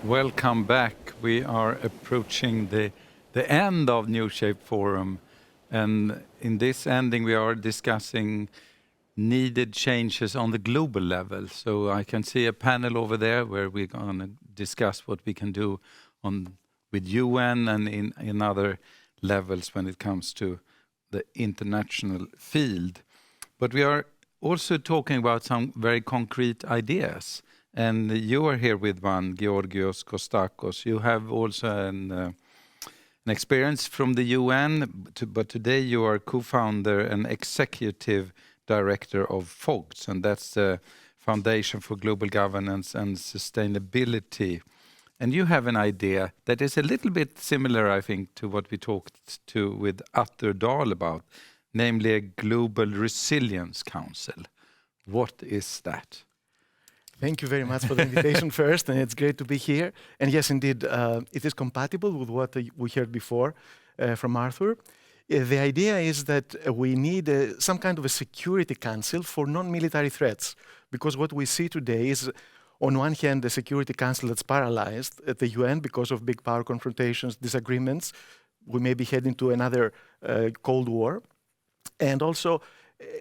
Welcome back. We are approaching the end of New Shape Forum. And in this ending, we are discussing needed changes on the global level. So I can see a panel over there where we're going to discuss what we can do with UN and in other levels when it comes to the international field. But we are also talking about some very concrete ideas. And you are here with one, Georgios Kostakos. You have also an experience from the UN, but today you are co-founder and executive director of FOGS, and that's the Foundation for Global Governance and Sustainability. And you have an idea that is a little bit similar, I think, to what we talked to with Dahl about, namely a Global Resilience Council. What is that? Thank you very much for the invitation first, and it's great to be here. And yes, indeed, it is compatible with what we heard before from Arthur. The idea is that we need some kind of a security council for non-military threats, because what we see today is, on one hand, a security council that's paralyzed at the UN because of big power confrontations, disagreements. We may be heading to another Cold War. And also,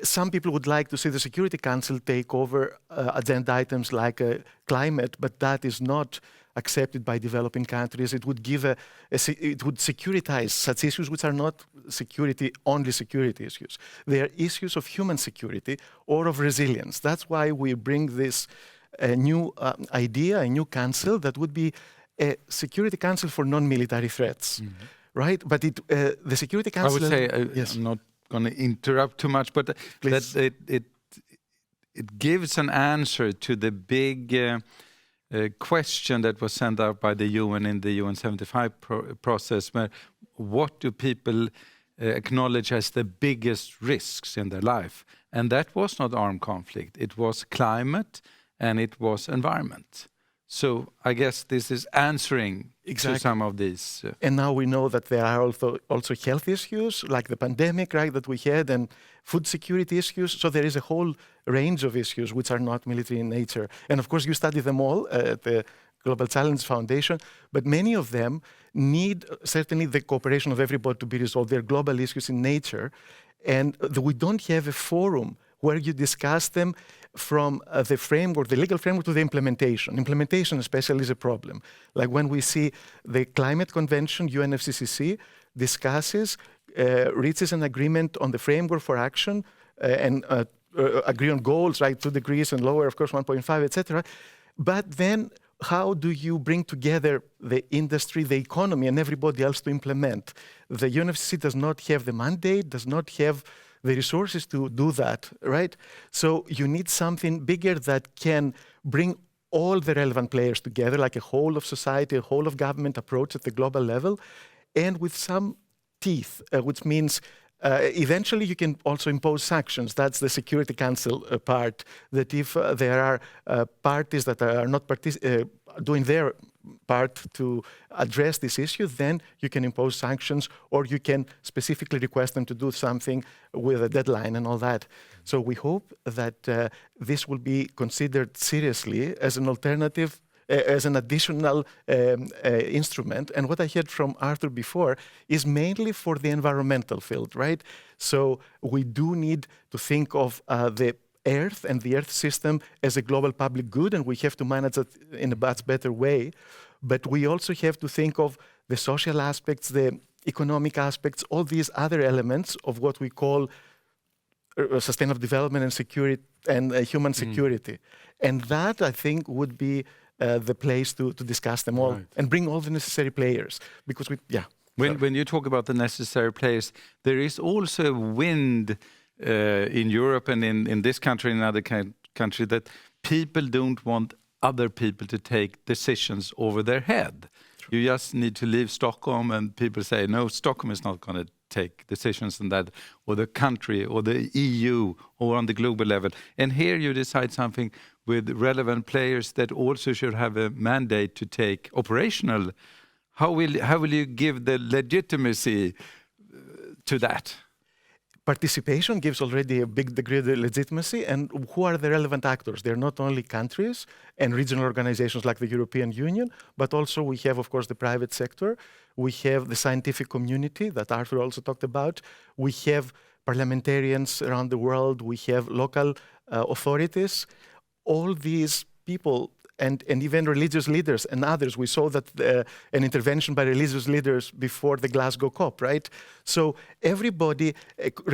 some people would like to see the Security Council take over agenda items like climate, but that is not accepted by developing countries. It would give it would securitize such issues which are not only security issues. They are issues of human security or of resilience. That's why we bring this new idea, a new council that would be a Security Council for non-military threats, right? But the Security Council... I would say, yes. I'm not going to interrupt too much, but that it gives an answer to the big question that was sent out by the UN in the UN 75 process, where what do people acknowledge as the biggest risks in their life? And that was not armed conflict, it was climate and it was environment. So I guess this is answering to some of these. And now we know that there are also health issues, like the pandemic, right, that we had, and food security issues. So there is a whole range of issues which are not military in nature. And of course, you study them all at the Global Challenge Foundation, but many of them need certainly the cooperation of everybody to be resolved. They're global issues in nature. And we don't have a forum where you discuss them from the framework, the legal framework, to the implementation. Implementation especially is a problem. Like when we see the Climate Convention, UNFCCC, discusses, reaches an agreement on the framework for action and agree on goals, right, 2 degrees and lower, of course, 1.5, etc. But then how do you bring together the industry, the economy, and everybody else to implement? The UNFCCC does not have the mandate, does not have the resources to do that, right? So you need something bigger that can bring all the relevant players together, like a whole of society, a whole of government approach at the global level, and with some teeth, which means eventually you can also impose sanctions. That's the Security Council part, that if there are parties that are not doing their part to address this issue, then you can impose sanctions, or you can specifically request them to do something with a deadline and all that. So we hope that this will be considered seriously as an alternative, as an additional instrument. And what I heard from Arthur before is mainly for the environmental field, right? So we do need to think of the Earth and the Earth system as a global public good, and we have to manage it in a much better way. But we also have to think of the social aspects, the economic aspects, all these other elements of what we call sustainable development and security and human security. And that, I think, would be the place to discuss them all, right, and bring all the necessary players. Because when you talk about the necessary players, there is also wind in Europe and in this country and other country that people don't want other people to take decisions over their head. True. You just need to leave Stockholm, and people say, no, Stockholm is not going to take decisions on that, or the country, or the EU, or on the global level. And here you decide something with relevant players that also should have a mandate to take operational. How will you give the legitimacy to that? participation gives already a big degree of legitimacy, and who are the relevant actors? They're not only countries and regional organizations like the European Union, but also we have, of course, the private sector. We have the scientific community that Arthur also talked about. We have parliamentarians around the world. We have local authorities. All these people and even religious leaders and others. We saw that an intervention by religious leaders before the Glasgow COP, right? So everybody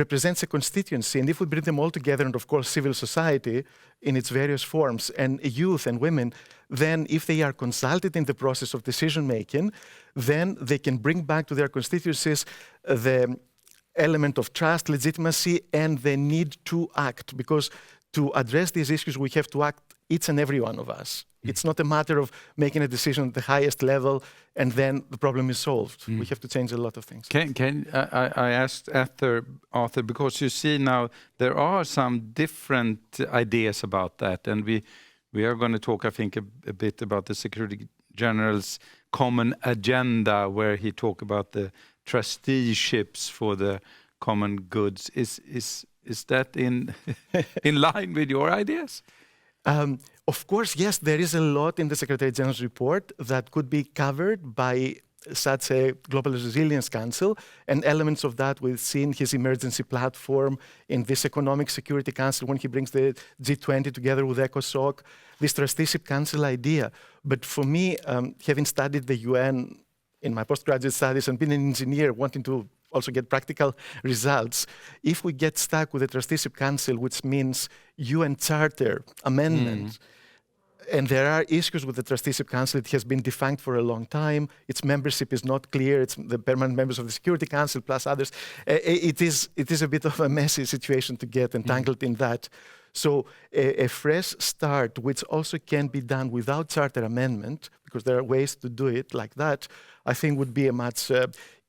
represents a constituency, and if we bring them all together, and of course civil society in its various forms, and youth and women, then if they are consulted in the process of decision making, then they can bring back to their constituencies the element of trust, legitimacy, and the need to act, because to address these issues, we have to act, each and every one of us. It's not a matter of making a decision at the highest level and then the problem is solved. We have to change a lot of things. I asked Arthur, because you see now there are some different ideas about that, and we are going to talk, I think, a bit about the Secretary General's common agenda, where he talked about the trusteeships for the common goods. Is that in line with your ideas? Of course, yes, there is a lot in the Secretary General's report that could be covered by such a Global Resilience Council, and elements of that we've seen his emergency platform in this Economic Security Council when he brings the G20 together with ECOSOC, this Trusteeship Council idea. But for me, having studied the UN in my postgraduate studies and being an engineer wanting to also get practical results, if we get stuck with the Trusteeship Council, which means UN Charter amendment, and there are issues with the Trusteeship Council, it has been defunct for a long time, its membership is not clear, it's the permanent members of the Security Council plus others, it is a bit of a messy situation to get entangled in that. So a fresh start, which also can be done without charter amendment, because there are ways to do it like that, I think would be a much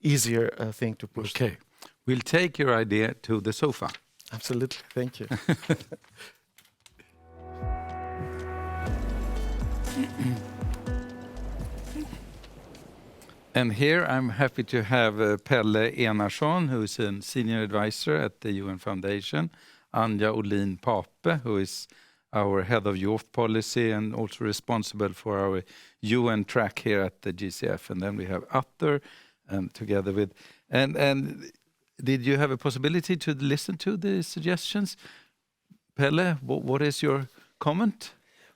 easier thing to push. Okay, we'll take your idea to the sofa. Absolutely, thank you. And here I'm happy to have Pelle Enarsson, who is a senior advisor at the UN Foundation, Anja Olin-Pape, who is our head of youth policy and also responsible for our UN track here at the GCF. And then we have Arthur, and together with, and did you have a possibility to listen to the suggestions? Pelle, what is your comment?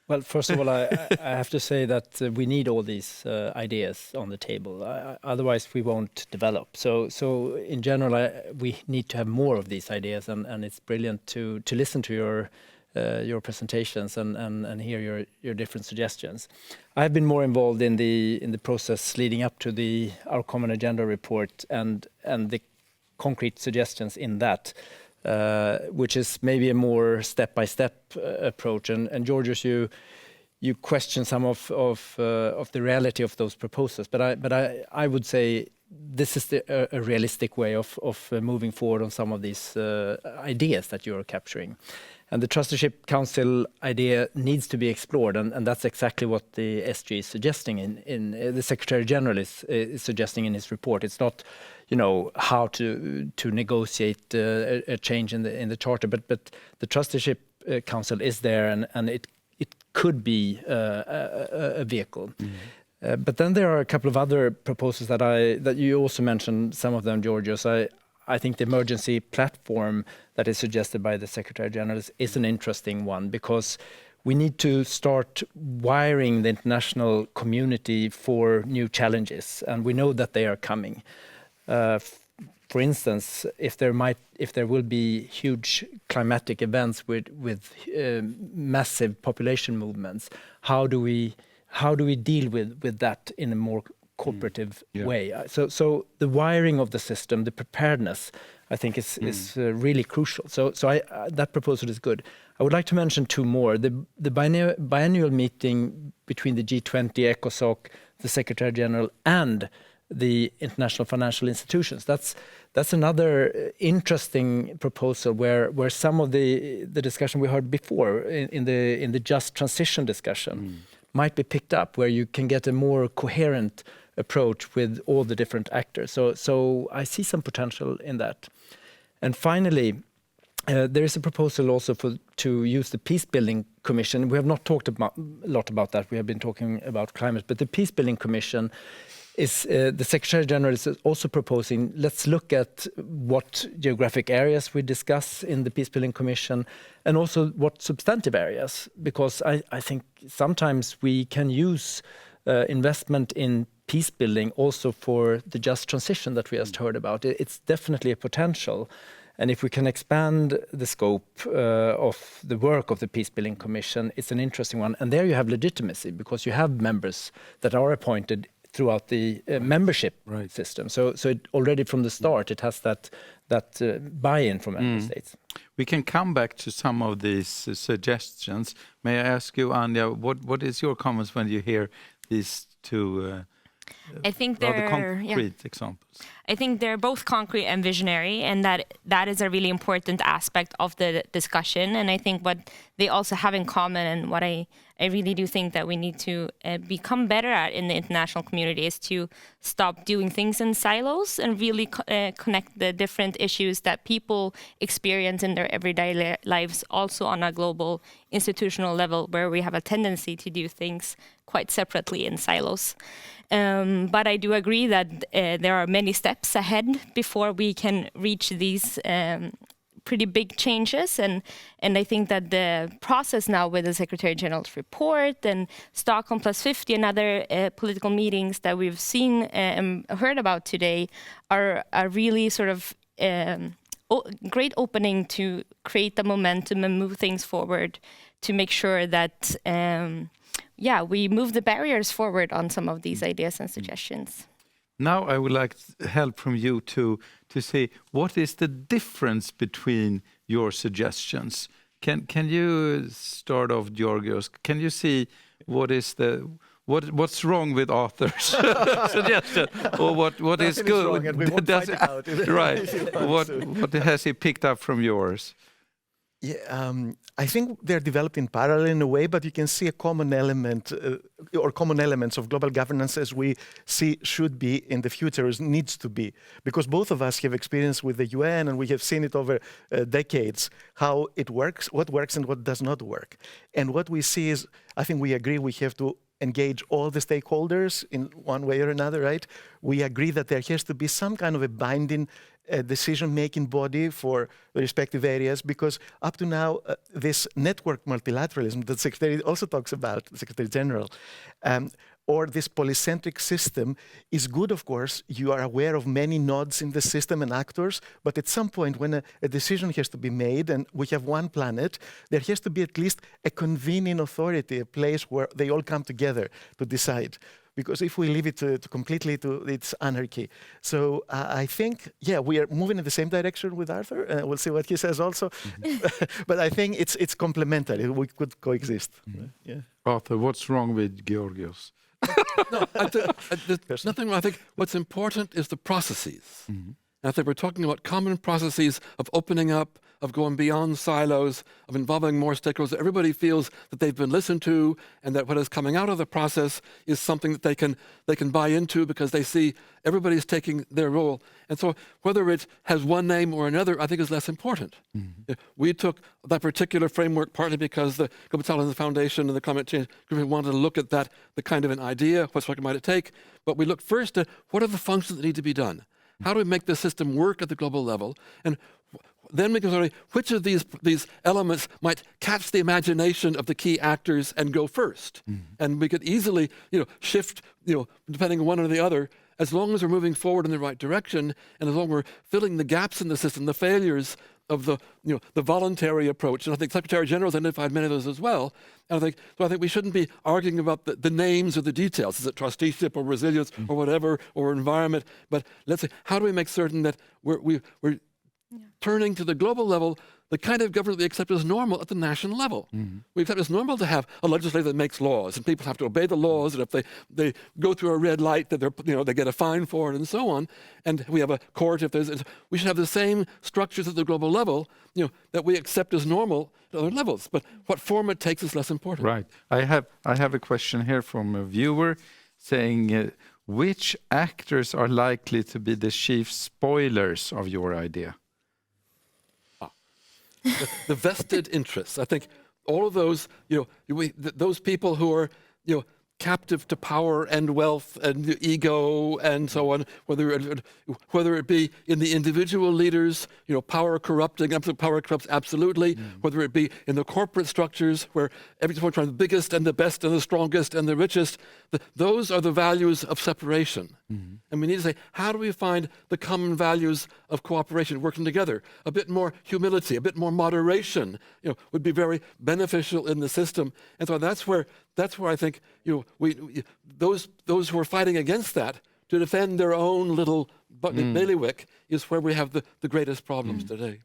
Well, first of all, I have to say that we need all these ideas on the table. Otherwise, we won't develop. So in general, we need to have more of these ideas, and it's brilliant to listen to your presentations and hear your different suggestions. I've been more involved in the process leading up to our Common Agenda report and the concrete suggestions in that. Which is maybe a more step-by-step approach. And Georgios, you question some of the reality of those proposals, but I would say this is a realistic way of moving forward on some of these ideas that you are capturing. And the Trusteeship Council idea needs to be explored, and that's exactly what the SG is suggesting in the Secretary General is suggesting in his report. It's not, how to negotiate a change in the charter, but the Trusteeship Council is there, and it could be a vehicle. But then there are a couple of other proposals that you also mentioned, some of them, Georgios. I think the emergency platform that is suggested by the Secretary General is an interesting one, because we need to start wiring the international community for new challenges, and we know that they are coming. For instance, if there will be huge climatic events with massive population movements, how do we deal with that in a more cooperative way? So the wiring of the system, the preparedness, I think is really crucial. So that proposal is good. I would like to mention two more. The biannual meeting between the G20, ECOSOC, the Secretary General, and the international financial institutions. That's another interesting proposal where some of the discussion we heard before in the just transition discussion might be picked up, where you can get a more coherent approach with all the different actors. So I see some potential in that. And finally, there is a proposal also to use the Peace-Building Commission. We have not talked a lot about that. We have been talking about climate, but the Peace-Building Commission is, the Secretary General is also proposing, let's look at what geographic areas we discuss in the Peace-Building Commission and also what substantive areas, because I think sometimes we can use investment in peace building also for the just transition that we just heard about. It's definitely a potential. And if we can expand the scope of the work of the Peace Building Commission, it's an interesting one. And there you have legitimacy because you have members that are appointed throughout the membership system. So it already from the start, it has that buy-in from member states. We can come back to some of these suggestions. May I ask you, Anja, what is your comments when you hear these two I think rather they're concrete examples? I think they're both concrete and visionary, and that is a really important aspect of the discussion. And I think what they also have in common, and what I really do think that we need to become better at in the international community, is to stop doing things in silos and really connect the different issues that people experience in their everyday lives also on a global institutional level, where we have a tendency to do things quite separately in silos. But I do agree that there are many steps ahead before we can reach these pretty big changes. And I think that the process now with the Secretary General's report and Stockholm Plus 50 and other political meetings that we've seen and heard about today are really sort of great opening to create the momentum and move things forward to make sure that we move the barriers forward on some of these ideas and suggestions. Now I would like help from you to say what is the difference between your suggestions. Can you start off, Georgios? Can you see what's wrong with Arthur's suggestion, or what is good? Wrong, and we won't fight about it. Right. What has he picked up from yours? Yeah, I think they're developed in parallel in a way, but you can see a common element or common elements of global governance as we see should be in the future, as needs to be. Because both of us have experience with the UN and we have seen it over decades, how it works, what works and what does not work. And what we see is, I think we agree we have to engage all the stakeholders in one way or another, right? We agree that there has to be some kind of a binding decision-making body for the respective areas, because up to now, this network multilateralism that the Secretary also talks about, the Secretary General, or this polycentric system is good, of course. You are aware of many nodes in the system and actors, but at some point when a decision has to be made and we have one planet, there has to be at least a convening authority, a place where they all come together to decide. Because if we leave it completely to its anarchy. So I think, we are moving in the same direction with Arthur. We'll see what he says also. But I think it's complementary. We could coexist. Yeah. Arthur, what's wrong with Georgios? No, there's nothing wrong. I think what's important is the processes. And I think we're talking about common processes of opening up, of going beyond silos, of involving more stakeholders. Everybody feels that they've been listened to, and that what is coming out of the process is something that they can buy into, because they see everybody's taking their role. And so whether it has one name or another, I think is less important. We took that particular framework partly because the Global Challenges Foundation and the Climate Change Group wanted to look at that, the kind of an idea, what might it take. But we looked first at what are the functions that need to be done? How do we make the system work at the global level? And then we can say which of these elements might catch the imagination of the key actors and go first. And we could easily, shift, depending on one or the other, as long as we're moving forward in the right direction, and as long as we're filling the gaps in the system, the failures of the voluntary approach. And I think Secretary General has identified many of those as well. And I think we shouldn't be arguing about the names or the details. Is it trusteeship or resilience or whatever, or environment? But let's say, how do we make certain that we're turning to the global level the kind of government we accept as normal at the national level. We accept as normal to have a legislator that makes laws, and people have to obey the laws, and if they go through a red light, that they get a fine for it, and so on. And we have a court. We should have the same structures at the global level, that we accept as normal at other levels. But what form it takes is less important. Right. I have a question here from a viewer saying, which actors are likely to be the chief spoilers of your idea? the vested interests. I think all of those, those people who are, captive to power and wealth and ego and so on, whether it be in the individual leaders, power corrupts absolutely, whether it be in the corporate structures where everyone's trying the biggest and the best and the strongest and the richest, those are the values of separation. And we need to say, how do we find the common values of cooperation, working together? A bit more humility, a bit more moderation, would be very beneficial in the system. And so that's where I think those who are fighting against that to defend their own little bailiwick is where we have the greatest problems today.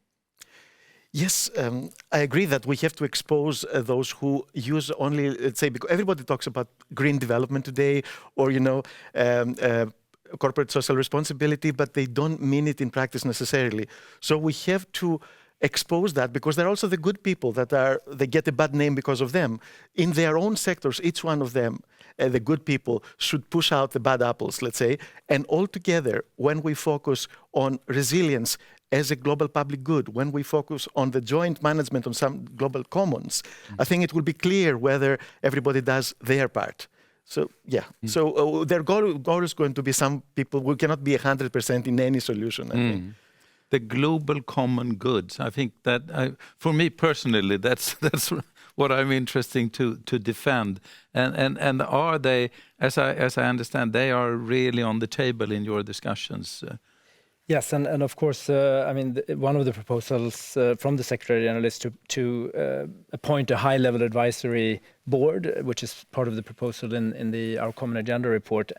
Yes, I agree that we have to expose those who use only, let's say, because everybody talks about green development today, or corporate social responsibility, but they don't mean it in practice necessarily. So we have to expose that, because they're also the good people they get a bad name because of them. In their own sectors, each one of them, the good people, should push out the bad apples, let's say, and all together, when we focus on resilience as a global public good, when we focus on the joint management on some global commons, I think it will be clear whether everybody does their part. So, yeah. So their goal is going to be some people. We cannot be 100% in any solution, I think. The global common goods. I think that, for me personally, that's what I'm interested to defend. And are they, as I understand, they are really on the table in your discussions? Yes, and of course, one of the proposals from the Secretary General is to appoint a high-level advisory board, which is part of the proposal in our Common Agenda report,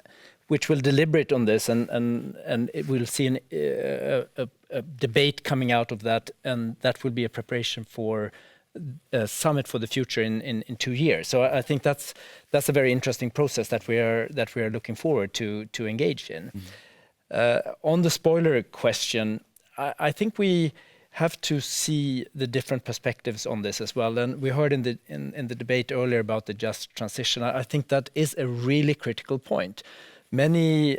which will deliberate on this, and it will see a debate coming out of that, and that will be a preparation for a summit for the future in 2 years. So I think that's a very interesting process that we are looking forward to engage in. On the spoiler question, I think we have to see the different perspectives on this as well. And we heard in the debate earlier about the just transition. I think that is a really critical point. Many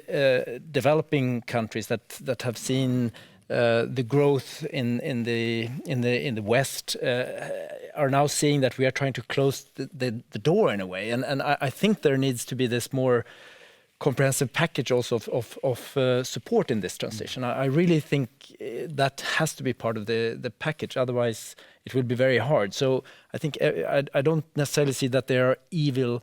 developing countries that have seen the growth in the West are now seeing that we are trying to close the door in a way. And I think there needs to be this more comprehensive package also of support in this transition. I really think that has to be part of the package. Otherwise, it will be very hard. So I think I don't necessarily see that there are evil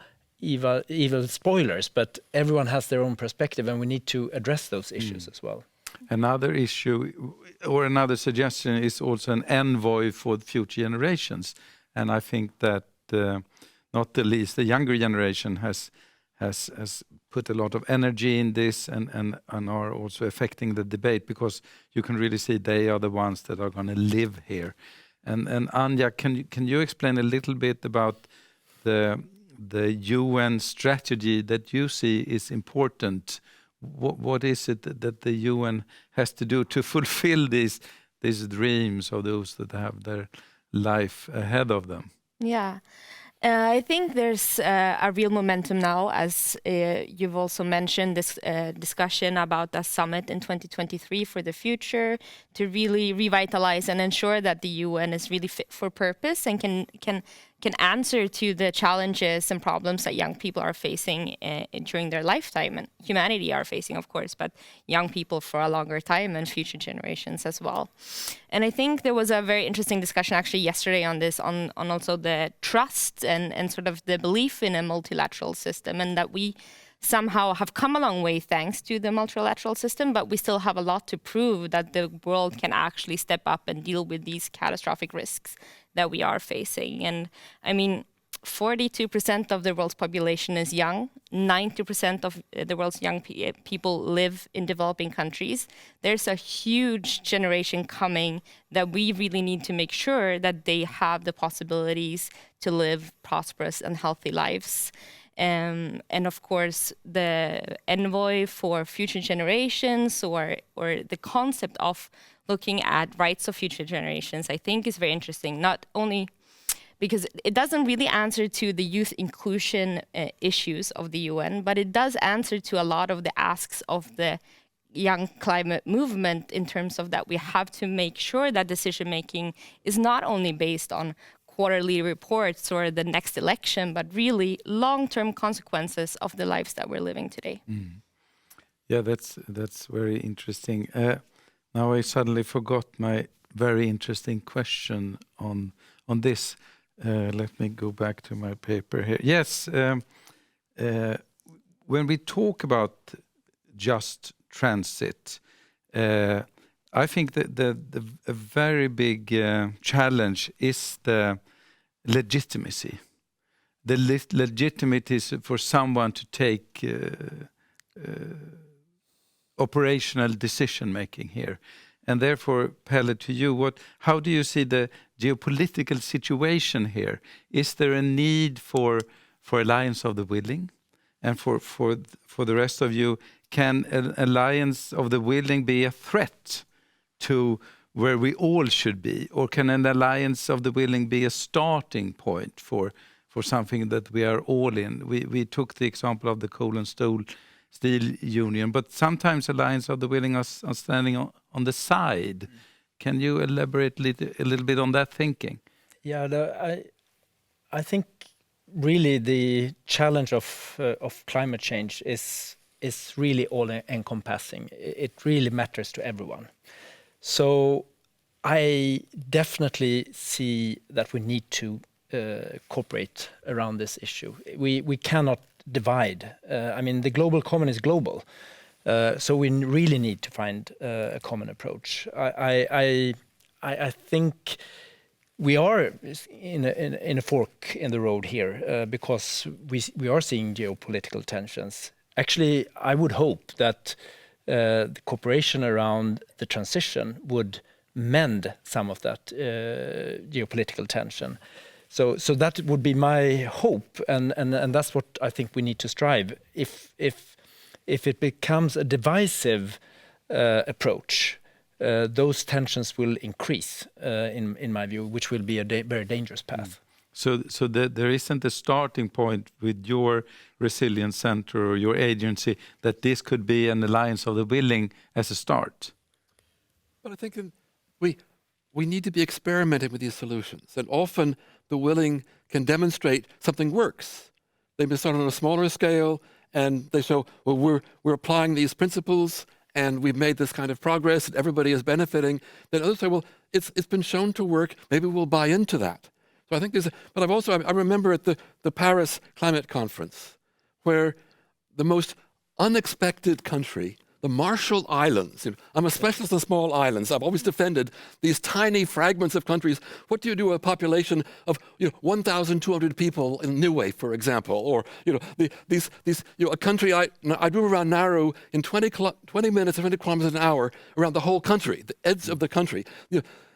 spoilers, but everyone has their own perspective, and we need to address those issues as well. Another issue or another suggestion is also an envoy for future generations, and I think that not the least the younger generation has put a lot of energy in this and are also affecting the debate, because you can really see they are the ones that are going to live here. And Anja, can you explain a little bit about the UN strategy that you see is important? What is it that the UN has to do to fulfill these dreams of those that have their life ahead of them? Yeah. I think there's a real momentum now, as you've also mentioned, this discussion about the summit in 2023 for the future, to really revitalize and ensure that the UN is really fit for purpose and can answer to the challenges and problems that young people are facing during their lifetime, and humanity are facing, of course, but young people for a longer time and future generations as well. And I think there was a very interesting discussion actually yesterday on this, on also the trust and sort of the belief in a multilateral system, and that we somehow have come a long way thanks to the multilateral system, but we still have a lot to prove that the world can actually step up and deal with these catastrophic risks that we are facing. And I mean, 42% of the world's population is young. 90% of the world's young people live in developing countries. There's a huge generation coming that we really need to make sure that they have the possibilities to live prosperous and healthy lives. And of course, the envoy for future generations, or the concept of looking at rights of future generations, I think is very interesting, not only because it doesn't really answer to the youth inclusion issues of the UN, but it does answer to a lot of the asks of the young climate movement in terms of that we have to make sure that decision making is not only based on quarterly reports or the next election, but really long-term consequences of the lives that we're living today. Yeah, that's very interesting. Now I suddenly forgot my very interesting question on this. Let me go back to my paper here. Yes, when we talk about just transit, I think that a very big challenge is the legitimacy. The legitimacy for someone to take operational decision making here. And therefore, Pelle, to you, how do you see the geopolitical situation here? Is there a need for alliance of the willing? And for the rest of you, can an alliance of the willing be a threat to where we all should be? Or can an alliance of the willing be a starting point for something that we are all in? We took the example of the coal and steel union, but sometimes alliance of the willing are standing on the side. Can you elaborate a little bit on that thinking? Yeah, I think really the challenge of climate change is really all encompassing. It really matters to everyone. So I definitely see that we need to cooperate around this issue. We cannot divide. I mean, the global common is global. So we really need to find a common approach. I think we are in a fork in the road here because we are seeing geopolitical tensions. Actually, I would hope that the cooperation around the transition would mend some of that geopolitical tension. So that would be my hope, and that's what I think we need to strive. If it becomes a divisive approach, those tensions will increase, in my view, which will be a very dangerous path. So there isn't a starting point with your resilience center or your agency that this could be an alliance of the willing as a start? But I think we need to be experimenting with these solutions, and often the willing can demonstrate something works. They may start on a smaller scale, and they show, well, we're applying these principles, and we've made this kind of progress, and everybody is benefiting. Then others say, well, it's been shown to work. Maybe we'll buy into that. So I think but I remember at the Paris Climate Conference, where the most unexpected country, the Marshall Islands. I'm a specialist in small islands. I've always defended these tiny fragments of countries. What do you do with a population of 1,200 people in Niue, for example, or a country I drove around Nauru in 20 minutes, 20 kilometers an hour around the whole country, the edge of the country,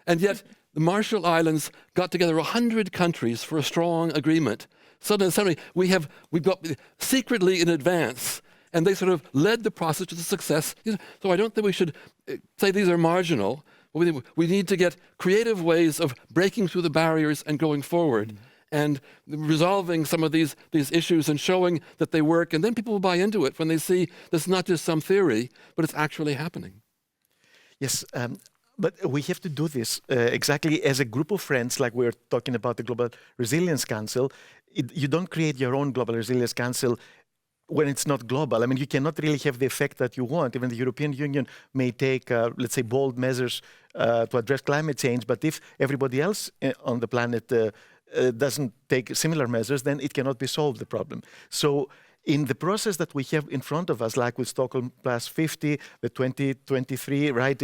and yet the Marshall Islands got together 100 countries for a strong agreement. Suddenly we've got secretly in advance. And they sort of led the process to the success. So I don't think we should say these are marginal. We need to get creative ways of breaking through the barriers and going forward and resolving some of these issues and showing that they work. And then people will buy into it when they see this is not just some theory, but it's actually happening. Yes, but we have to do this exactly as a group of friends, like we're talking about the Global Resilience Council. You don't create your own Global Resilience Council when it's not global. I mean, you cannot really have the effect that you want. Even the European Union may take, let's say, bold measures to address climate change, but if everybody else on the planet doesn't take similar measures, then it cannot be solved, the problem. So in the process that we have in front of us, like with Stockholm Plus 50, the 2023, right,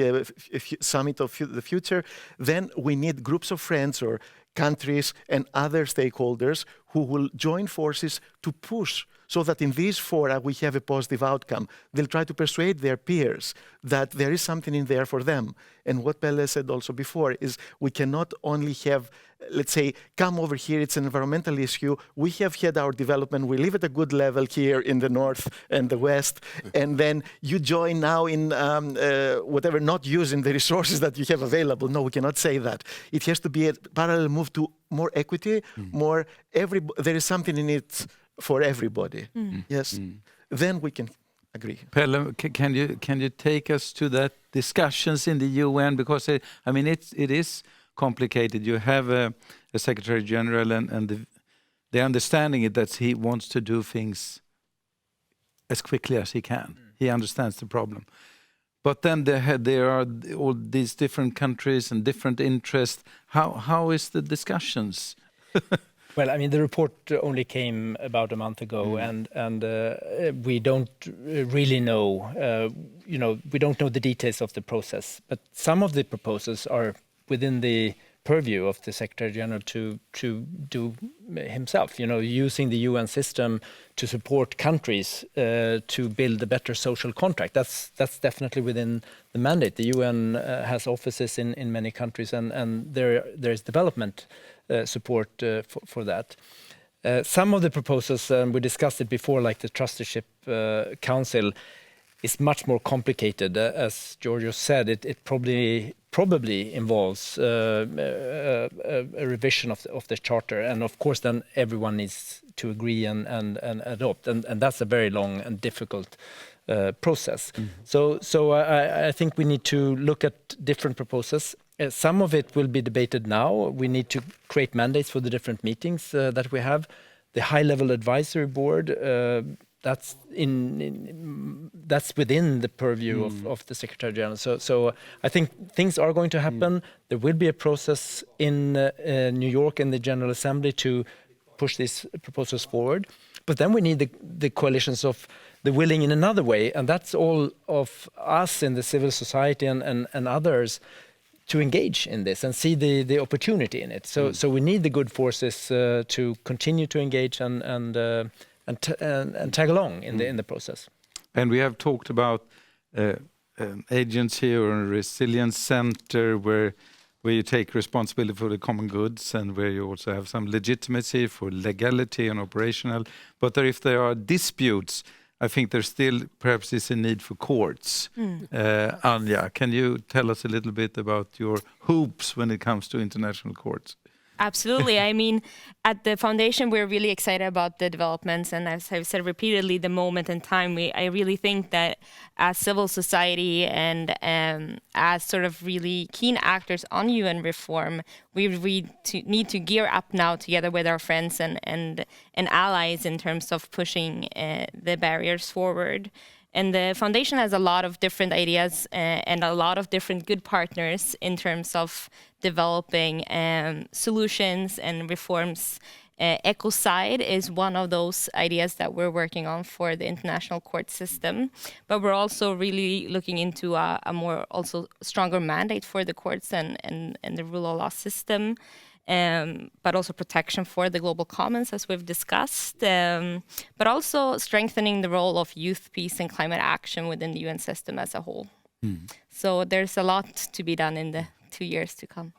Summit of the Future, then we need groups of friends or countries and other stakeholders who will join forces to push so that in these fora we have a positive outcome. They'll try to persuade their peers that there is something in there for them. And what Pelle said also before is we cannot only have, let's say, come over here, it's an environmental issue. We have had our development. We live at a good level here in the north and the west. And then you join now in whatever, not using the resources that you have available. No, we cannot say that. It has to be a parallel move to more equity, more there is something in it for everybody. Yes. Then we can Agree. Pelle, can you take us to that discussions in the UN, because it is complicated. You have a Secretary General and the understanding is that he wants to do things as quickly as he can. He understands the problem. But then there are all these different countries and different interests. How is the discussions? Well, I mean, the report only came about a month ago, and we don't really know. We don't know the details of the process. But some of the proposals are within the purview of the Secretary General to do himself. Using the UN system to support countries to build a better social contract. That's definitely within the mandate. The UN has offices in many countries, and there is development support for that. Some of the proposals, we discussed it before, like the Trusteeship Council, is much more complicated. As Georgios said, it probably involves a revision of the charter, and of course then everyone needs to agree and adopt, and that's a very long and difficult process. So I think we need to look at different proposals. Some of it will be debated now. We need to create mandates for the different meetings that we have. The high-level advisory board, that's within the purview of the Secretary General. So I think things are going to happen. There will be a process in New York in the General Assembly to push these proposals forward. But then we need the coalitions of the willing in another way, and that's all of us in the civil society and others to engage in this and see the opportunity in it. So we need the good forces to continue to engage and tag along in the process. And we have talked about an agency or a resilience center where you take responsibility for the common goods and where you also have some legitimacy for legality and operational. But if there are disputes, I think there still perhaps is a need for courts. Anja, can you tell us a little bit about your hopes when it comes to international courts? Absolutely. I mean, at the foundation, we're really excited about the developments. And as I've said repeatedly, the moment in time, I really think that as civil society and as sort of really keen actors on UN reform, we need to gear up now together with our friends and allies in terms of pushing the barriers forward. And the foundation has a lot of different ideas and a lot of different good partners in terms of developing solutions and reforms. Ecocide is one of those ideas that we're working on for the international court system. But we're also really looking into a more also stronger mandate for the courts and the rule of law system. But also protection for the global commons, as we've discussed, but also strengthening the role of youth, peace, and climate action within the UN system as a whole. So there's a lot to be done in the 2 years to come.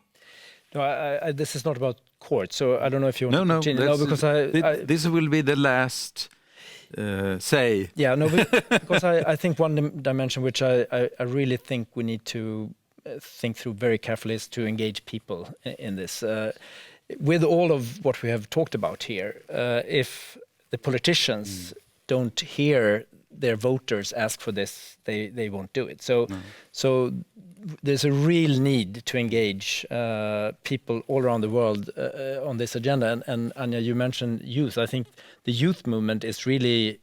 No, this is not about court, so I don't know if you want to continue. No, because this will be the last say. Yeah, no, because I think one dimension which I really think we need to think through very carefully is to engage people in this. With all of what we have talked about here, if the politicians don't hear their voters ask for this, they won't do it. So there's a real need to engage people all around the world on this agenda. And Anja, you mentioned youth. I think the youth movement is really,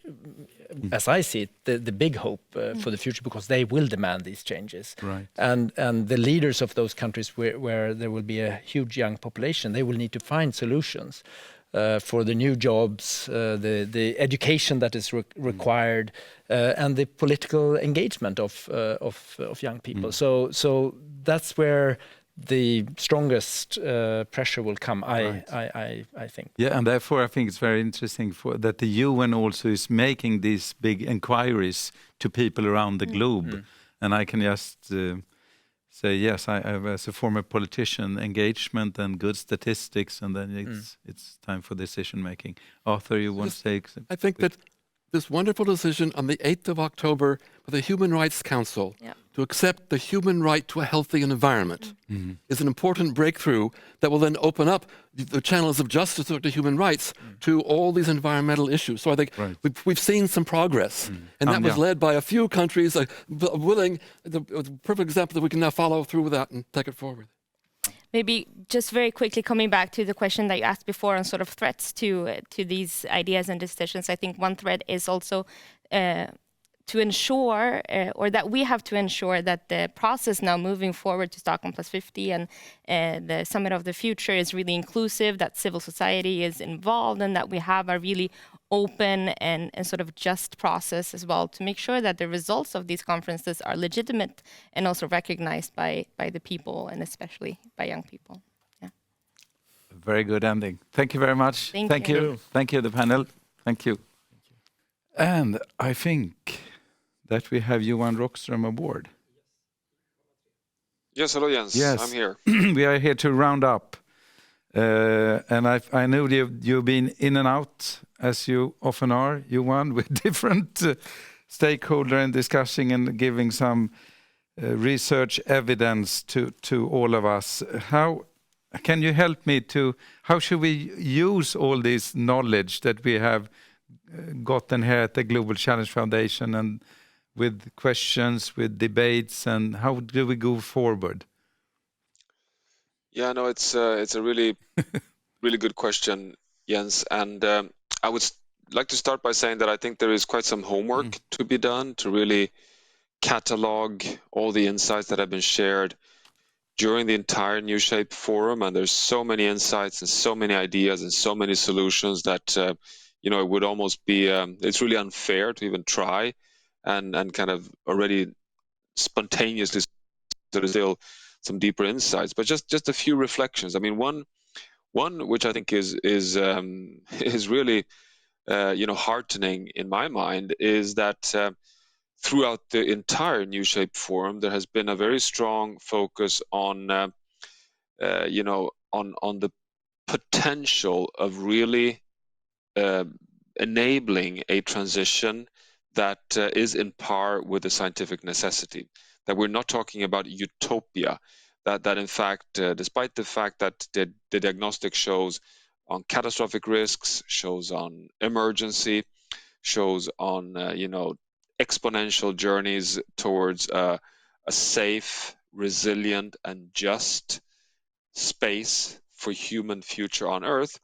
as I see it, the big hope for the future, because they will demand these changes. Right. And the leaders of those countries where there will be a huge young population, they will need to find solutions for the new jobs, the education that is required, and the political engagement of young people. So that's where the strongest pressure will come, I think. Yeah, and therefore I think it's very interesting that the UN also is making these big inquiries to people around the globe. And I can just say, yes, I have, as a former politician, engagement and good statistics, and then it's time for decision making. Arthur, you want to say? I think that this wonderful decision on the 8th of October by the Human Rights Council to accept the human right to a healthy environment is an important breakthrough that will then open up the channels of justice to human rights to all these environmental issues. So I think we've seen some progress, and that was led by a few countries willing, the perfect example that we can now follow through with that and take it forward. Maybe just very quickly coming back to the question that you asked before on sort of threats to these ideas and decisions. I think one threat is also to ensure, or that we have to ensure that the process now moving forward to Stockholm Plus 50 and the Summit of the Future is really inclusive, that civil society is involved, and that we have a really open and sort of just process as well to make sure that the results of these conferences are legitimate and also recognized by the people, and especially by young people. Yeah. Very good ending. Thank you very much. Thank you. Thank you, the panel. Thank you. And I think that we have Johan Rockström aboard. Yes, hello Jens. Yes. I'm here. We are here to round up. And I know you've been in and out, as you often are, Johan, with different stakeholders and discussing and giving some research evidence to all of us. How can you help me how should we use all this knowledge that we have gotten here at the Global Challenge Foundation, and with questions, with debates, and how do we go forward? Yeah, no, it's a really good question, Jens. And I would like to start by saying that I think there is quite some homework to be done to really catalog all the insights that have been shared during the entire New Shape Forum. And there's so many insights and so many ideas and so many solutions that it would almost be it's really unfair to even try and kind of already spontaneously there is still some deeper insights, but just a few reflections. I mean, one which I think is really heartening in my mind is that throughout the entire New Shape Forum there has been a very strong focus on on the potential of really enabling a transition that is in par with the scientific necessity. That we're not talking about utopia, that in fact, despite the fact that the diagnostic shows on catastrophic risks, shows on emergency, shows on exponential journeys towards a safe, resilient, and just space for human future on Earth,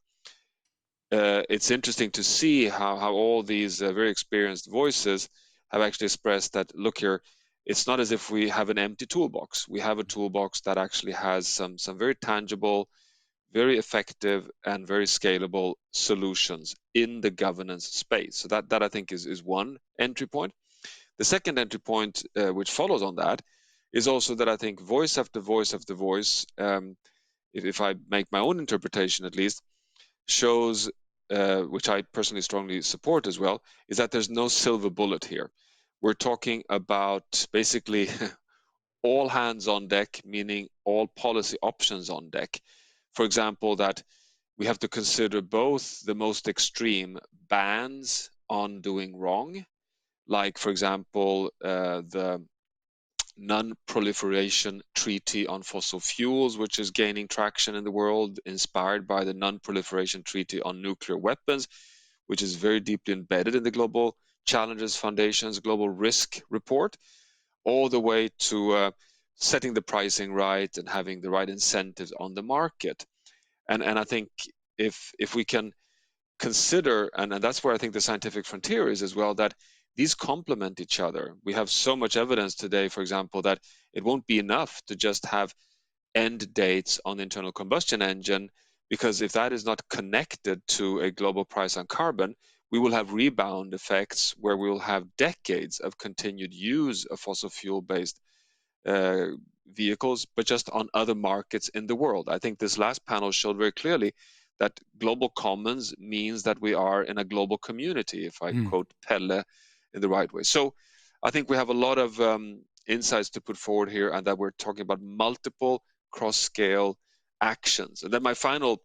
it's interesting to see how all these very experienced voices have actually expressed that, look here, it's not as if we have an empty toolbox. We have a toolbox that actually has some very tangible, very effective, and very scalable solutions in the governance space. So that I think is one entry point. The second entry point, which follows on that, is also that I think voice after voice after voice, if I make my own interpretation at least, shows, which I personally strongly support as well, is that there's no silver bullet here. We're talking about basically all hands on deck, meaning all policy options on deck. For example, that we have to consider both the most extreme bans on doing wrong, like, for example, the Non-Proliferation Treaty on Fossil Fuels, which is gaining traction in the world, inspired by the Non-Proliferation Treaty on Nuclear Weapons, which is very deeply embedded in the Global Challenges Foundation's Global Risk Report, all the way to setting the pricing right and having the right incentives on the market. And I think if we can consider, and that's where I think the scientific frontier is as well, that these complement each other. We have so much evidence today, for example, that it won't be enough to just have end dates on the internal combustion engine, because if that is not connected to a global price on carbon, we will have rebound effects where we will have decades of continued use of fossil fuel-based vehicles, but just on other markets in the world. I think this last panel showed very clearly that global commons means that we are in a global community, if I quote Pelle in the right way. So I think we have a lot of insights to put forward here, and that we're talking about multiple cross-scale actions. And then my final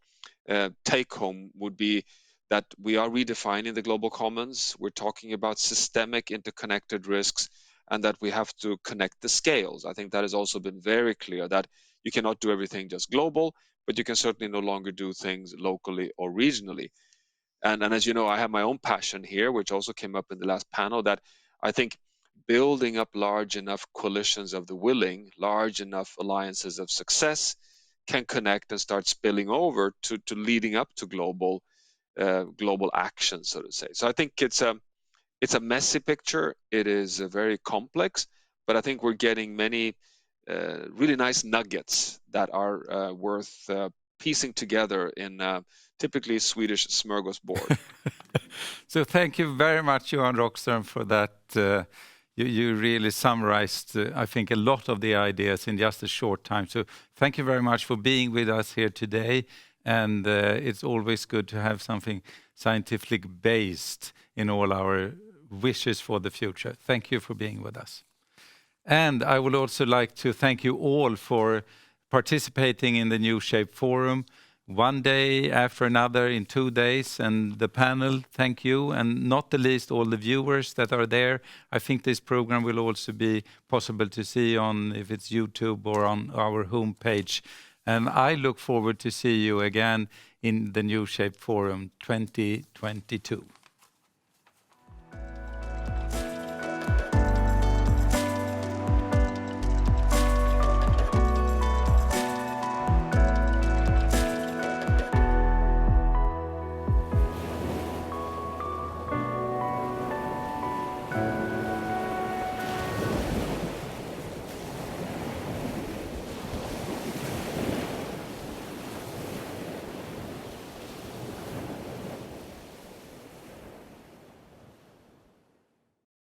take home would be that we are redefining the global commons. We're talking about systemic interconnected risks, and that we have to connect the scales. I think that has also been very clear that you cannot do everything just global, but you can certainly no longer do things locally or regionally. And as you know, I have my own passion here, which also came up in the last panel, that I think building up large enough coalitions of the willing, large enough alliances of success can connect and start spilling over to leading up to global action, so to say. So I think it's a messy picture. It is very complex, but I think we're getting many really nice nuggets that are worth piecing together in typically Swedish smorgasbord. So thank you very much, Johan Rockström, for that. You really summarized, I think, a lot of the ideas in just a short time. So thank you very much for being with us here today. And it's always good to have something scientifically based in all our wishes for the future. Thank you for being with us. And I would also like to thank you all for participating in the New Shape Forum. One day after another in 2 days, and the panel, thank you, and not the least all the viewers that are there. I think this program will also be possible to see on, if it's YouTube or on our homepage. And I look forward to see you again in the New Shape Forum 2022.